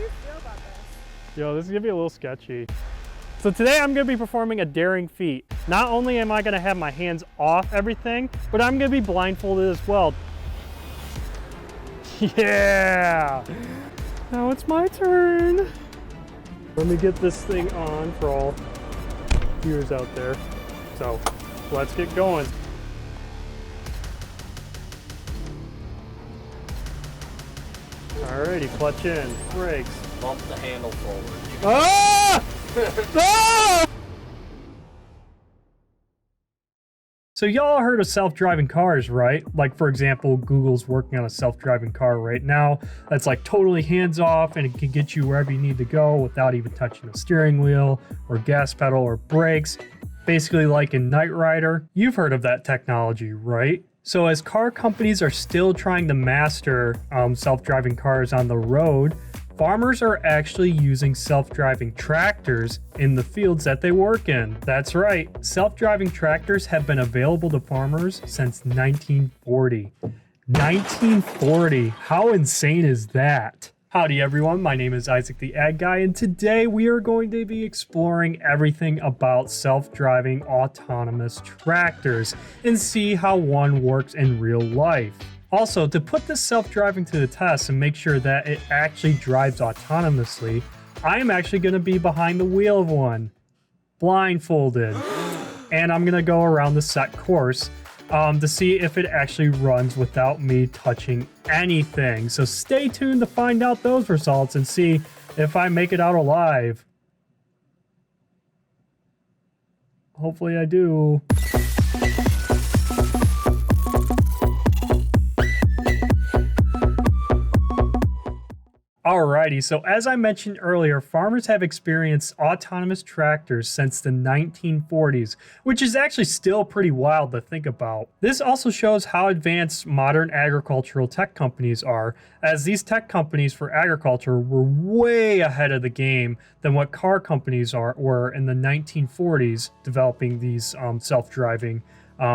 you feel about this? Yo, this is gonna be a little sketchy. So today I'm gonna be performing a daring feat. Not only am I gonna have my hands off everything, but I'm gonna be blindfolded as well. Yeah! Now it's my turn. Let me get this thing on for all viewers out there. So let's get going. Alrighty, clutch in, brakes. Bump the handle forward. Ah! Ah! So y'all heard of self-driving cars, right? Like for example, Google's working on a self-driving car right now that's like totally hands-off and it can get you wherever you need to go without even touching the steering wheel or gas pedal or brakes. Basically like in Knight Rider. You've heard of that technology, right? So as car companies are still trying to master self-driving cars on the road, farmers are actually using self-driving tractors in the fields that they work in. That's right, self-driving tractors have been available to farmers since 1940. 1940, how insane is that? Howdy everyone, my name is Isaac the Ag Guy, and today we are going to be exploring everything about self-driving autonomous tractors and see how one works in real life. Also, to put this self-driving to the test and make sure that it actually drives autonomously, I am actually going to be behind the wheel of one, blindfolded, and I'm going to go around the set course to see if it actually runs without me touching anything. So stay tuned to find out those results and see if I make it out alive. Hopefully I do. Alrighty, so as I mentioned earlier, farmers have experienced autonomous tractors since the 1940s, which is actually still pretty wild to think about. This also shows how advanced modern agricultural tech companies are, as these tech companies for agriculture were way ahead of the game than what car companies were in the 1940s developing these self-driving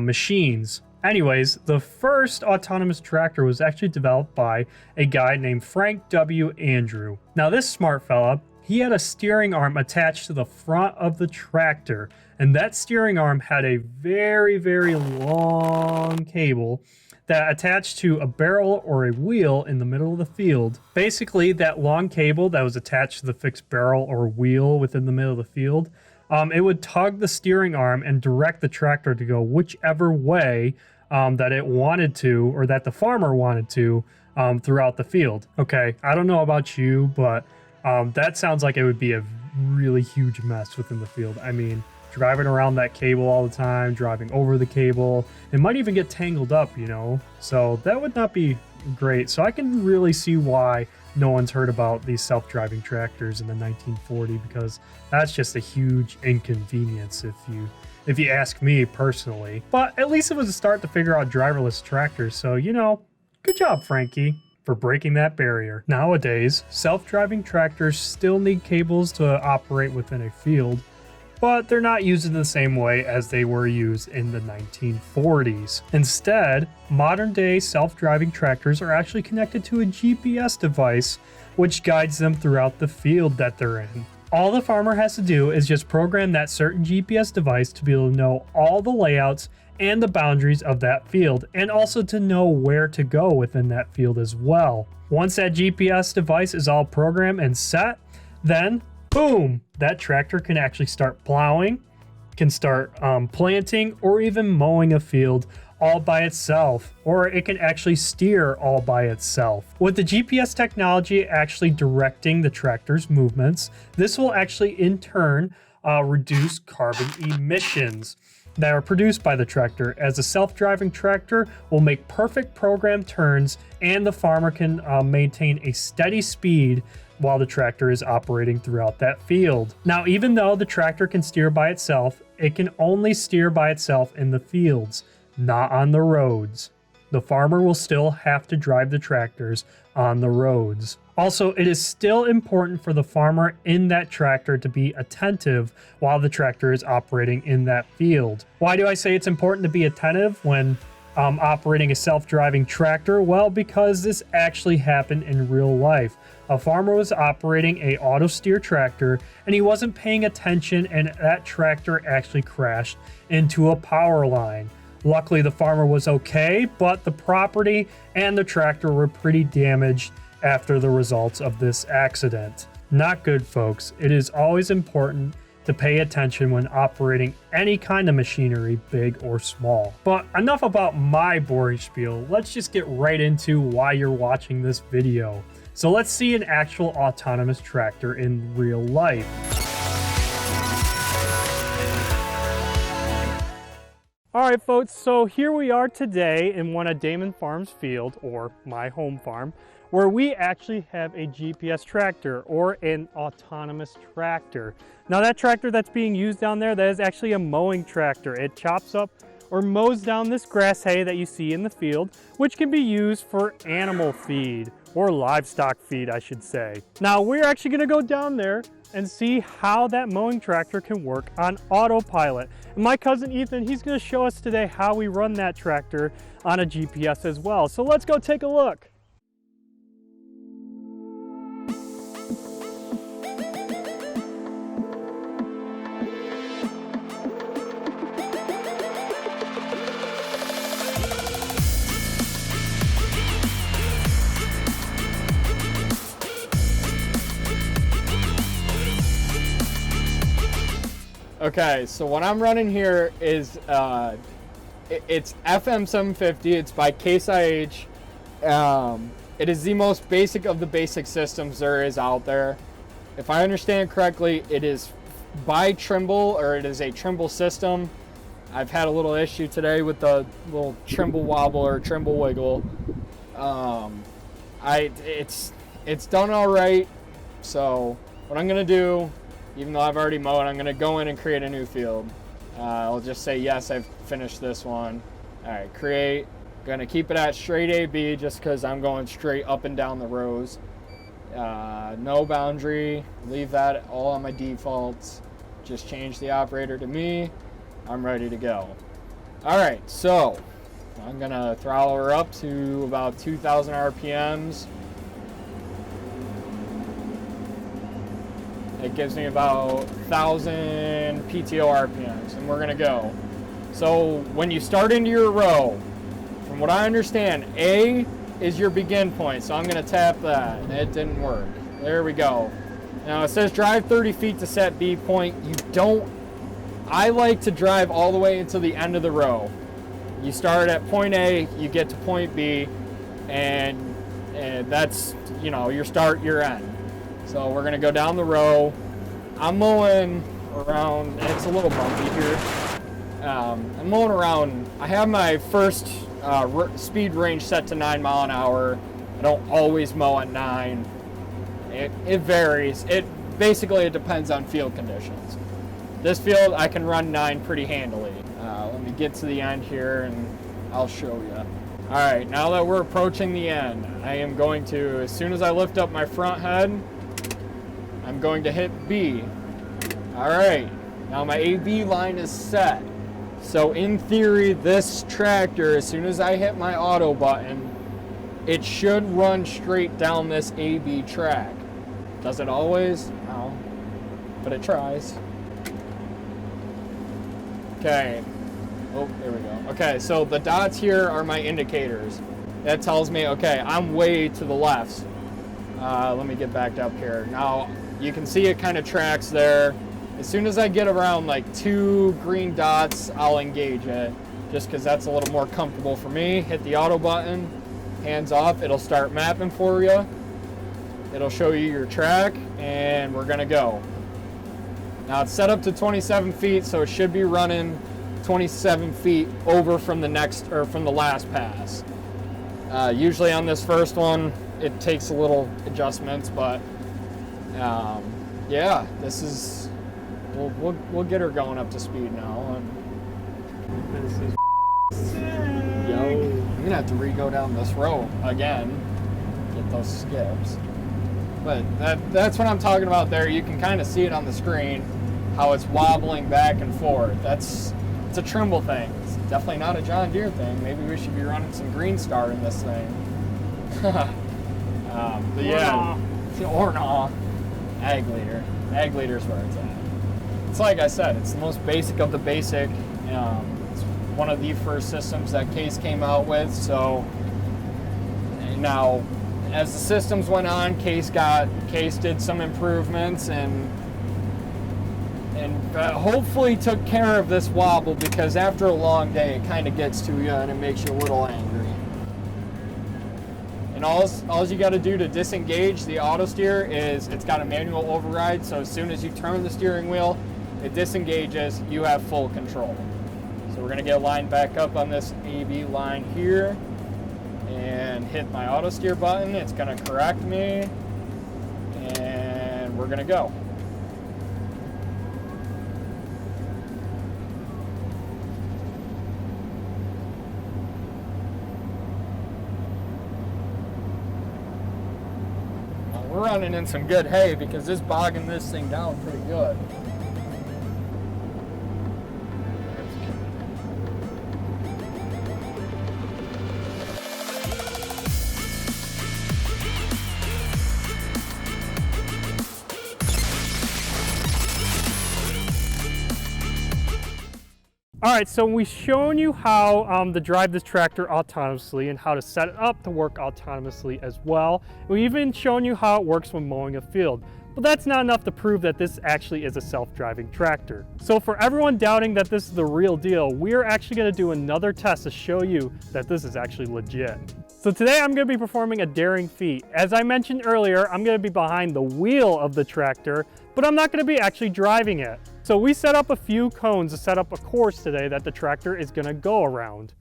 machines. Anyways, the first autonomous tractor was actually developed by a guy named Frank W. Andrew. Now this smart fella, he had a steering arm attached to the front of the tractor, and that steering arm had a very, very long cable that attached to a barrel or a wheel in the middle of the field. Basically, that long cable that was attached to the fixed barrel or wheel within the middle of the field, it would tug the steering arm and direct the tractor to go whichever way that it wanted to, or that the farmer wanted to, throughout the field. Okay, I don't know about you, but that sounds like it would be a really huge mess within the field. I mean, driving around that cable all the time, driving over the cable, it might even get tangled up, you know? So that would not be great. So I can really see why no one's heard about these self-driving tractors in the 1940s, because that's just a huge inconvenience if you ask me personally. But at least it was a start to figure out driverless tractors, so you know, good job Frankie for breaking that barrier. Nowadays, self-driving tractors still need cables to operate within a field, but they're not used in the same way as they were used in the 1940s. Instead, modern-day self-driving tractors are actually connected to a GPS device which guides them throughout the field that they're in. All the farmer has to do is just program that certain GPS device to be able to know all the layouts and the boundaries of that field, and also to know where to go within that field as well. Once that GPS device is all programmed and set, then boom, that tractor can actually start plowing, can start planting, or even mowing a field all by itself, or it can actually steer all by itself. With the GPS technology actually directing the tractor's movements, this will actually in turn reduce carbon emissions that are produced by the tractor, as a self-driving tractor will make perfect programmed turns and the farmer can maintain a steady speed while the tractor is operating throughout that field. Now, even though the tractor can steer by itself, it can only steer by itself in the fields, not on the roads. The farmer will still have to drive the tractors on the roads. Also, it is still important for the farmer in that tractor to be attentive while the tractor is operating in that field. Why do I say it's important to be attentive when operating a self-driving tractor? Well, because this actually happened in real life. A farmer was operating a auto steer tractor and he wasn't paying attention, and that tractor actually crashed into a power line. Luckily, the farmer was okay, but the property and the tractor were pretty damaged after the results of this accident. Not good, folks. It is always important to pay attention when operating any kind of machinery, big or small. But enough about my boring spiel. Let's just get right into why you're watching this video. So let's see an actual autonomous tractor in real life. All right, folks, so here we are today in one of Damon Farm's field, or my home farm, where we actually have a GPS tractor, or an autonomous tractor. Now that tractor that's being used down there, that is actually a mowing tractor. It chops up or mows down this grass hay that you see in the field, which can be used for animal feed, or livestock feed, I should say. Now we're actually gonna go down there and see how that mowing tractor can work on autopilot. And my cousin Ethan, he's gonna show us today how we run that tractor on a GPS as well. So let's go take a look. Okay, so what I'm running here is it's FM 750. It's by Case IH. It is the most basic of the basic systems there is out there. If I understand correctly, it is by Trimble, or it is a Trimble system. I've had a little issue today with the little Trimble wobble or Trimble wiggle. It's done all right. So what I'm gonna do, even though I've already mowed, I'm gonna go in and create a new field. I'll just say, yes, I've finished this one. All right, create. Gonna keep it at straight AB just because I'm going straight up and down the rows. No boundary, leave that all on my defaults. Just change the operator to me. I'm ready to go. All right, so I'm gonna throttle her up to about 2,000 RPMs. It gives me about 1,000 PTO RPMs, and we're gonna go. So when you start into your row, from what I understand, A is your begin point, so I'm gonna tap that. It didn't work. There we go. Now it says drive 30 feet to set B point. I like to drive all the way into the end of the row. You start at point A, you get to point B, and that's, your start, your end. So we're gonna go down the row. I'm mowing around, it's a little bumpy here. I'm mowing around, I have my first speed range set to 9 miles an hour. I don't always mow at 9. It varies. It depends on field conditions. This field, I can run 9 pretty handily. Let me get to the end here and I'll show you. All right, now that we're approaching the end, I am going to, as soon as I lift up my front head, I'm going to hit B. All right, now my AB line is set. So in theory, this tractor, as soon as I hit my auto button, it should run straight down this AB track. Does it always? No, but it tries. Okay, oh, there we go. Okay, so the dots here are my indicators. That tells me, okay, I'm way to the left. Let me get back up here. Now, you can see it kind of tracks there. As soon as I get around like 2 green dots, I'll engage it, just because that's a little more comfortable for me. Hit the auto button, hands off, it'll start mapping for you. It'll show you your track, and we're gonna go. Now it's set up to 27 feet, so it should be running 27 feet over from the last pass. Usually on this first one, it takes a little adjustments, but yeah, this is, we'll get her going up to speed now. This is I'm gonna have to re-go down this row again, get those skips. But that's what I'm talking about there. You can kind of see it on the screen, how it's wobbling back and forth. It's a Trimble thing. It's definitely not a John Deere thing. Maybe we should be running some Green Star in this thing. But yeah, or not. Ag leader. Ag leader is where it's at. It's like I said, it's the most basic of the basic. It's one of the first systems that Case came out with. So now, as the systems went on, Case did some improvements and hopefully took care of this wobble, because after a long day, it kind of gets to you and it makes you a little angry. And all you got to do to disengage the auto steer is it's got a manual override, so as soon as you turn the steering wheel, it disengages, you have full control. So we're going to get lined back up on this AB line here and hit my auto steer button. It's going to correct me, and we're going to go. We're running in some good hay because it's bogging this thing down pretty good. All right, so we've shown you how to drive this tractor autonomously and how to set it up to work autonomously as well. We've even shown you how it works when mowing a field. But that's not enough to prove that this actually is a self-driving tractor. So for everyone doubting that this is the real deal, we're actually going to do another test to show you that this is actually legit. So today I'm going to be performing a daring feat. As I mentioned earlier, I'm going to be behind the wheel of the tractor, but I'm not going to be actually driving it. So we set up a few cones to set up a course today that the tractor is going to go around.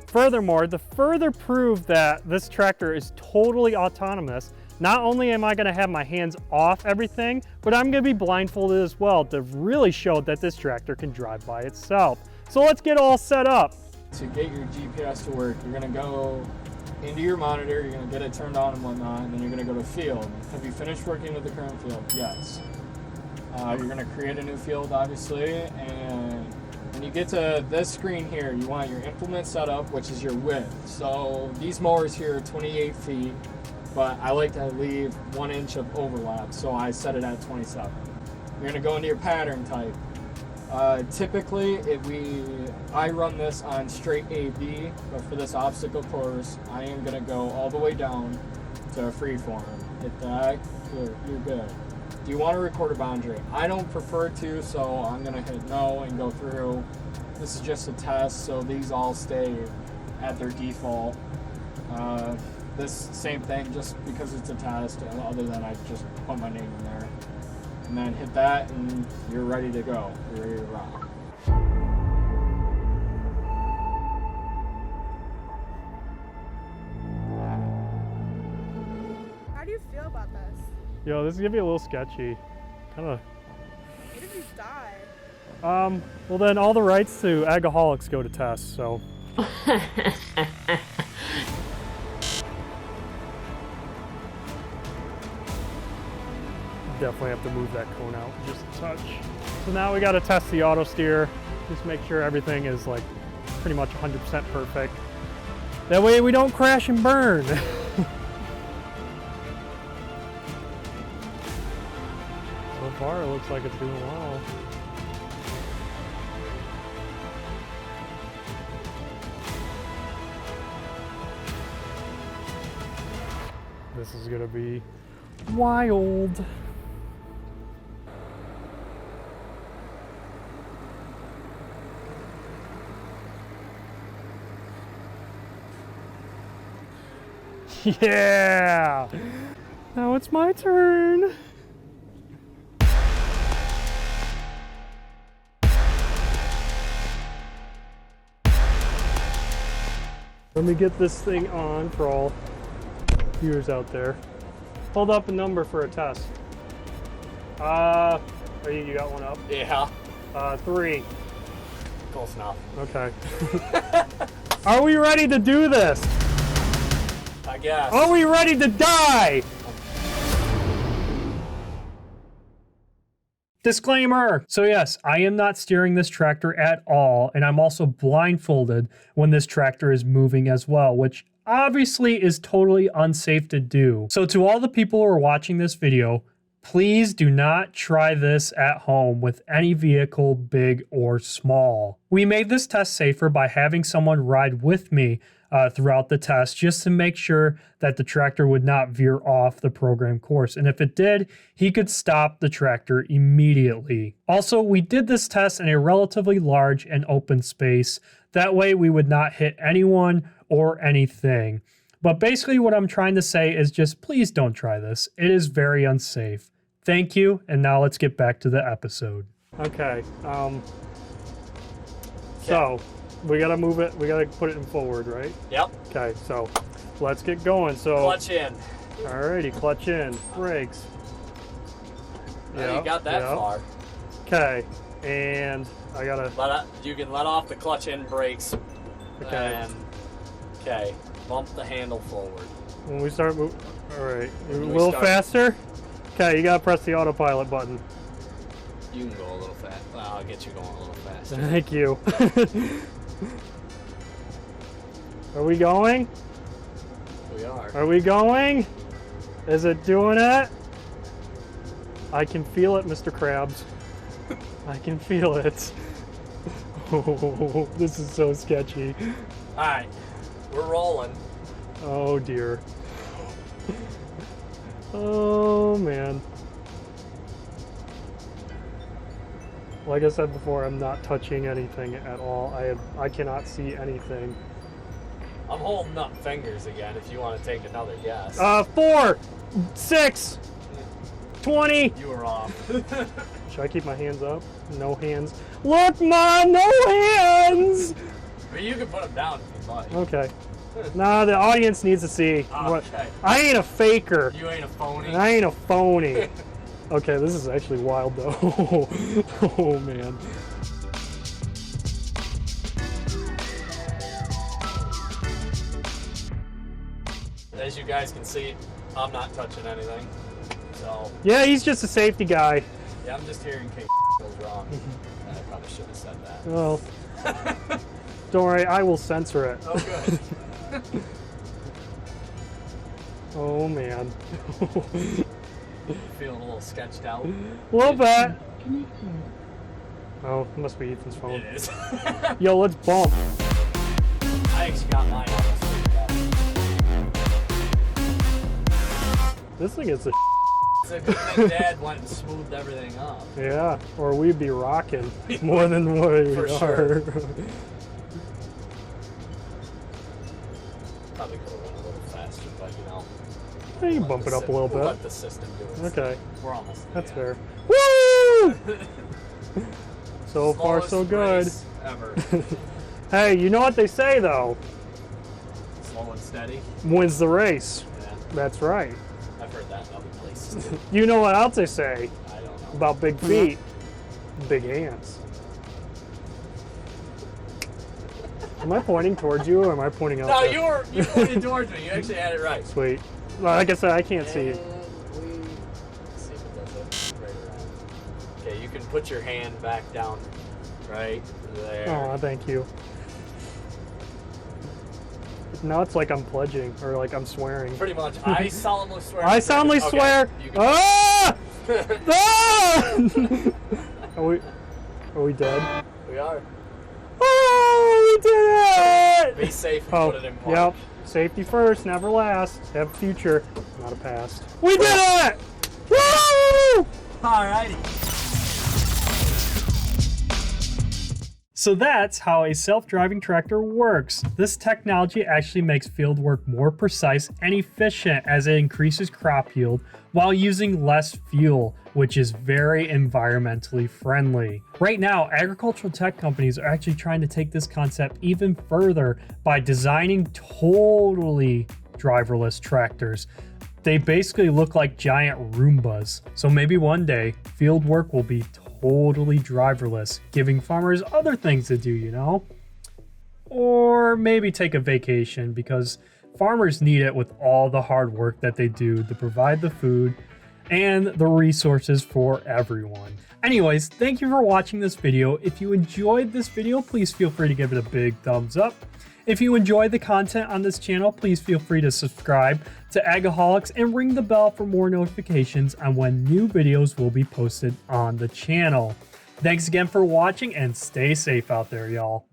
Furthermore, to further prove that this tractor is totally autonomous, not only am I going to have my hands off everything, but I'm going to be blindfolded as well to really show that this tractor can drive by itself. So let's get all set up. To get your GPS to work, you're going to go into your monitor, you're going to get it turned on and whatnot, and then you're going to go to field. Have you finished working with the current field? Yes. You're going to create a new field, obviously, and when you get to this screen here, you want your implement setup, which is your width. So these mowers here are 28 feet, but I like to leave 1 inch of overlap, so I set it at 27. You're gonna go into your pattern type. Typically, I run this on straight AB, but for this obstacle course, I am gonna go all the way down to freeform. Hit that, you're good. Do you want to record a boundary? I don't prefer to, so I'm going to hit no and go through. This is just a test, so these all stay at their default. This same thing, just because it's a test, and other than I just put my name in there. And then hit that, and you're ready to go. You're ready to rock. How do you feel about this? Yo, this is gonna be a little sketchy. Kinda. What if you die? Well then all the rights to Agaholics go to Tess, so. Definitely have to move that cone out just a touch. So now we gotta test the auto steer. Just make sure everything is like pretty much 100% perfect. That way we don't crash and burn. So far, it looks like it's doing well. This is gonna be wild. Yeah! Now it's my turn. Let me get this thing on for all viewers out there. Hold up a number for a test. You got one up? Yeah. 3. Close enough. Okay. Are we ready to do this? I guess. Are we ready to die? I'm Disclaimer! So yes, I am not steering this tractor at all, and I'm also blindfolded when this tractor is moving as well, which obviously is totally unsafe to do. So to all the people who are watching this video, please do not try this at home with any vehicle, big or small. We made this test safer by having someone ride with me throughout the test just to make sure that the tractor would not veer off the program course. And if it did, he could stop the tractor immediately. Also, we did this test in a relatively large and open space. That way we would not hit anyone or anything. But basically what I'm trying to say is just please don't try this. It is very unsafe. Thank you, and now let's get back to the episode. Okay, so we gotta move it, we gotta put it in forward, right? Yep. Okay, so let's get going. So Clutch in. alrighty, clutch in, brakes. Yeah, you got that far. Okay, and I gotta... You can let off the clutch in brakes. Okay. And, okay, bump the handle forward. When we start moving... Alright, a little faster? Okay, you gotta press the autopilot button. You can go a little fast. Well, I'll get you going a little faster. Thank you. Are we going? We are. Are we going? Is it doing it? I can feel it, Mr. Krabs. I can feel it. Oh, this is so sketchy. Alright, we're rolling. Oh dear. Oh man. Like I said before, I'm not touching anything at all. I cannot see anything. I'm holding up fingers again if you want to take another guess. 4, 6, 20. You were off. Should I keep my hands up? No hands. Look, Mom, no hands! But you can put them down if you like. Okay. Nah, the audience needs to see. Okay. I ain't a faker. You ain't a phony. And I ain't a phony. Okay, this is actually wild though. Oh man. As you guys can see, I'm not touching anything. So Yeah, he's just a safety guy. yeah, I'm just here in case goes wrong. I probably should have said that. Well, don't worry, I will censor it. Oh, good. Oh man. Feeling a little sketched out. A little bit. Oh, it must be Ethan's phone. It is. Yo, let's bump. I actually got mine almost figured out. This thing is a It's a good thing Dad went and smoothed everything up. yeah, or we'd be rocking more than what we For are. sure. Probably could have went a little faster, but you know. Yeah, you can bump it up a little We'll bit. let the system do it. Okay, We're almost there. that's fair. Woo! So far, so Slowest good. race ever. Hey, you know what they say though? Slow and steady. Wins the race. Yeah, That's right. I've heard that in other places too. You know what else they say I don't know. about big feet? Big hands. Am I pointing towards you or am I pointing out No, there? you pointed towards me. You actually had it right. Sweet. Well, like I said, I can't see you. And let's see if it does it right around. Okay, you can put your hand back down right there. Oh, thank you. Now it's like I'm pledging or like I'm swearing. Pretty much. I solemnly swear. I solemnly Okay, swear. you can- Ah! Ah! Are we dead? We are. Oh, we did it! Be safe and Oh, put it in park. yep. Safety first, never last. Have a future, not a past. We did it! Woo! Alrighty. So that's how a self-driving tractor works. This technology actually makes field work more precise and efficient as it increases crop yield while using less fuel, which is very environmentally friendly. Right now, agricultural tech companies are actually trying to take this concept even further by designing totally driverless tractors. They basically look like giant Roombas. So maybe one day, field work will be totally driverless, giving farmers other things to do, you know? Or maybe take a vacation because farmers need it with all the hard work that they do to provide the food and the resources for everyone. Anyways, thank you for watching this video. If you enjoyed this video, please feel free to give it a big thumbs up. If you enjoy the content on this channel, please feel free to subscribe to Agaholics and ring the bell for more notifications on when new videos will be posted on the channel. Thanks again for watching and stay safe out there, y'all.